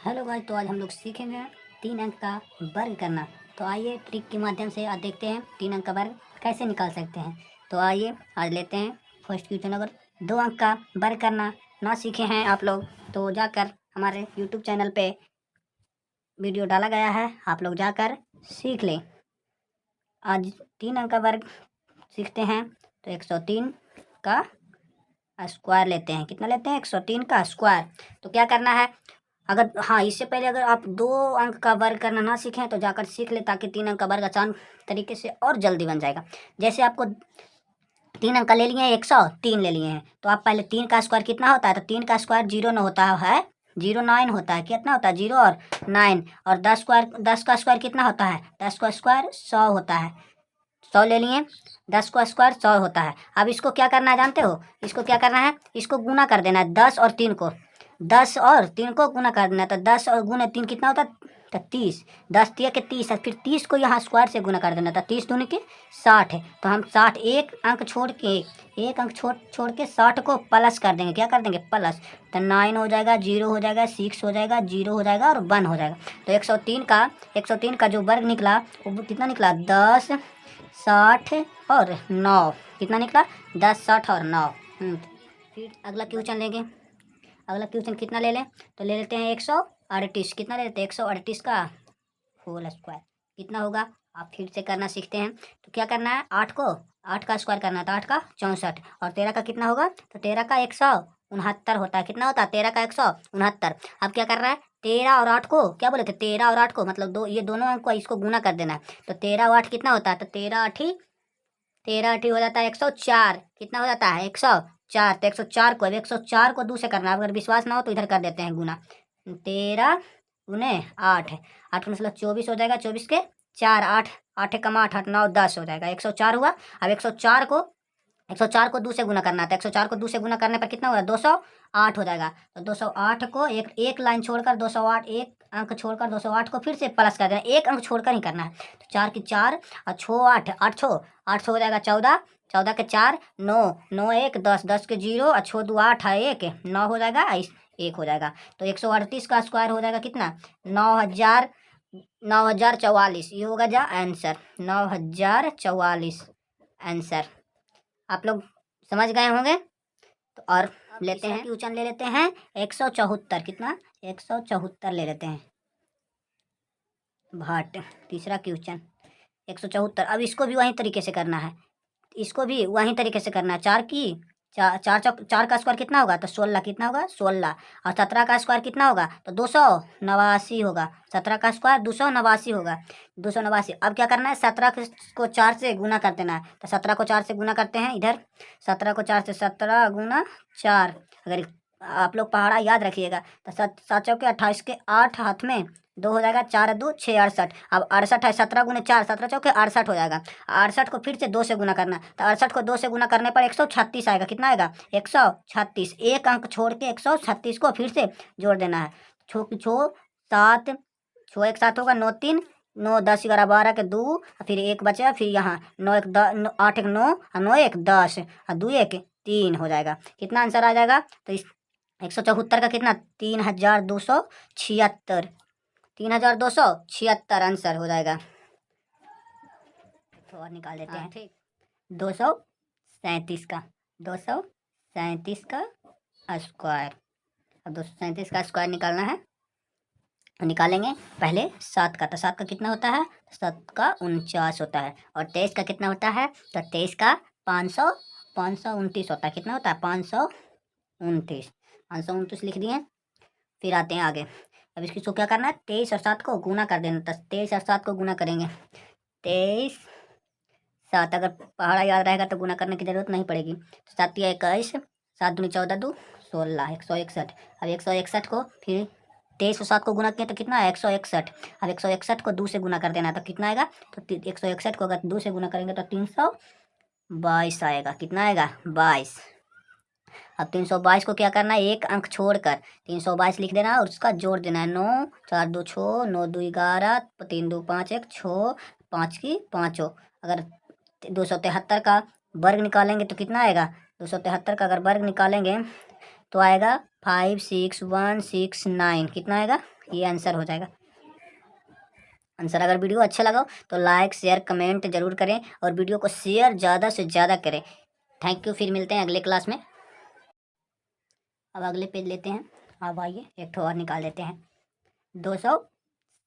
Hello guys, तो आज हम लोग सीखेंगे 3 अंक का वर्ग करना। तो आइए ट्रिक के माध्यम से आज देखते हैं 3 अंक का वर्ग कैसे निकाल सकते हैं। तो आइए आज लेते हैं फर्स्ट क्वेश्चन। अगर 2 अंक का वर्ग करना ना सीखे हैं आप लोग तो जाकर हमारे यूट्यूब चैनल पे वीडियो डाला गया है, आप लोग जाकर सीख लें। आज 3 अंक का वर्ग सीखते हैं। तो 103 का स्क्वायर लेते हैं। कितना लेते हैं? 103 का स्क्वायर। तो क्या करना है, अगर इससे पहले अगर आप 2 अंक का वर्ग करना ना सीखें तो जाकर सीख ले, ताकि 3 अंक का वर्ग आसान तरीके से और जल्दी बन जाएगा। जैसे आपको 3 अंक का ले लिए हैं, 103 ले लिए हैं, तो आप पहले 3 का स्क्वायर कितना होता है? तो 3 का स्क्वायर 0 न होता है, 09 होता है। कितना होता है? 0 और 9। और 10 का स्क्वायर कितना होता है? 10 का स्क्वायर 100 होता है। 100 ले लिए, 10 का स्क्वायर 100 होता है। अब इसको क्या करना है जानते हो? इसको क्या करना है, इसको गुना कर देना है 10 और 3 को। 10 और 3 को गुना कर देना है, तो 10 और गुना 3 कितना होता है? तो 30। 10 तिया के 30 है, फिर 30 को यहाँ स्क्वायर से गुना कर देना था। 30 दूनी के 60 है, तो हम 60 एक अंक छोड़ के 60 को प्लस कर देंगे। क्या कर देंगे? प्लस। तो 9 हो जाएगा, 0 हो जाएगा, 6 हो जाएगा, 0 हो जाएगा और 1 हो जाएगा। तो 103 का जो वर्ग निकला वो कितना निकला? 10, 60 और 9। कितना निकला? 10, 60 और 9। फिर अगला क्वेश्चन लेंगे। अगला क्वेश्चन कितना ले लें? तो ले लेते हैं 138। कितना ले लेते हैं? 138 का होल स्क्वायर। कितना होगा? आप फिर से करना सीखते हैं। तो क्या करना है, 8 का स्क्वायर करना है। तो 8 का 64 और 13 का कितना होगा? तो 13 का 169 होता है। कितना होता है? 13 का 169। अब क्या कर रहा है, 13 और 8 को क्या बोले थे? 13 और 8 को मतलब ये दोनों अंक को इसको गुना कर देना है। तो 13 और 8 कितना होता है? तो 13 8 हो जाता है 104। कितना हो जाता है? 104। तो 104 को, अब 104 को 2 से करना है। अगर विश्वास ना हो तो इधर कर देते हैं गुना। 13 गुने 8, 8 मतलब 24 हो जाएगा। 24 के 4, 8, 8 कमा 8, 8 9 10 हो जाएगा। 104 हुआ। अब 104 को 2 से गुना करना था। 104 को 2 से गुना करने पर कितना होगा? 208 हो जाएगा। तो 208 को एक लाइन छोड़कर 208, एक अंक छोड़कर 208 को फिर से प्लस कर देना। एक अंक छोड़कर ही करना है। तो 4 की 4 और 6 8, 8 हो जाएगा 14, 14 के 4 9, 9 1 10, 10 के 0 और 6 2 8 है 1, 9 हो जाएगा, 1 हो जाएगा। तो 138 का स्क्वायर हो जाएगा कितना? 9044। ये होगा जा आंसर, 9044 आंसर। आप लोग समझ गए होंगे। तो और लेते हैं क्वेश्चन, ले लेते हैं 174। कितना? 174 ले लेते हैं भाट। तीसरा क्वेश्चन 174। अब इसको भी वही तरीके से करना है। इसको भी वही तरीके से करना है। 4 का स्क्वायर कितना होगा? तो 16। कितना होगा? 16। और 17 का स्क्वायर कितना होगा? तो 289 होगा। 17 का स्क्वायर 289 होगा। 289। अब क्या करना है, 17 को 4 से गुना कर देना है। तो 17 को 4 से गुना करते हैं इधर। 17 को 4 से, 17 गुना 4। अगर आप लोग पहाड़ा याद रखिएगा तो 7 चौके 28 के 8 हाथ में 2 हो जाएगा। 4 2 6 68। अब 68 है, 17 गुने 4, 17 चौके 68 हो जाएगा। 68 को फिर से 2 से गुना करना। तो 68 को 2 से गुना करने पर 136 आएगा। कितना आएगा? 136। एक अंक छोड़ के 136 को फिर से जोड़ देना है। छो 7, छो एक 7 होगा, 9 3, 9 10 11 12 के 2, फिर 1 बचा, फिर यहाँ 9 1 10, 8 1 9 और 9 1 10 और 2 1 3 हो जाएगा। कितना आंसर आ जाएगा? तो इस 174 का कितना? 3276। 3276 आंसर हो जाएगा। तो और निकाल देते हैं। ठीक, 237 का, 237 का स्क्वायर। अब 237 का स्क्वायर निकालना है। निकालेंगे पहले 7 का। तो 7 का कितना होता है? 7 का 49 होता है। और 23 का कितना होता है? तो 23 का 529 होता है। कितना होता है? 529 लिख दिए। फिर आते हैं आगे। अब इसको क्या करना है, 23 और 7 को गुना कर देना। 23 और 7 को गुना करेंगे। 23 7, अगर पहाड़ा याद रहेगा तो गुना करने की जरूरत नहीं पड़ेगी। 7 या 21, 7 दूनी 14 2 16, 161। अब 161 को फिर 23 और 7 को गुना किया तो कितना है? 161। अब 161 को 2 से गुना कर देना तो कितना आएगा? तो 161 को अगर 2 से गुना करेंगे तो 322 आएगा। कितना आएगा? 22। अब 322 को क्या करना है, एक अंक छोड़कर 322 लिख देना और उसका जोड़ देना है। 9 4 2 6, 9 2 11, 3 2 5 1 6, 5 की 5। अगर 273 का वर्ग निकालेंगे तो कितना आएगा? 273 का अगर वर्ग निकालेंगे तो आएगा 561669। कितना आएगा? ये आंसर हो जाएगा। आंसर अगर वीडियो अच्छा लगा हो तो लाइक शेयर कमेंट जरूर करें और वीडियो को शेयर ज़्यादा से ज़्यादा करें। Thank you. फिर मिलते हैं अगले क्लास में। अब अगले पेज लेते हैं। अब आइए एक ठो और निकाल लेते हैं। 200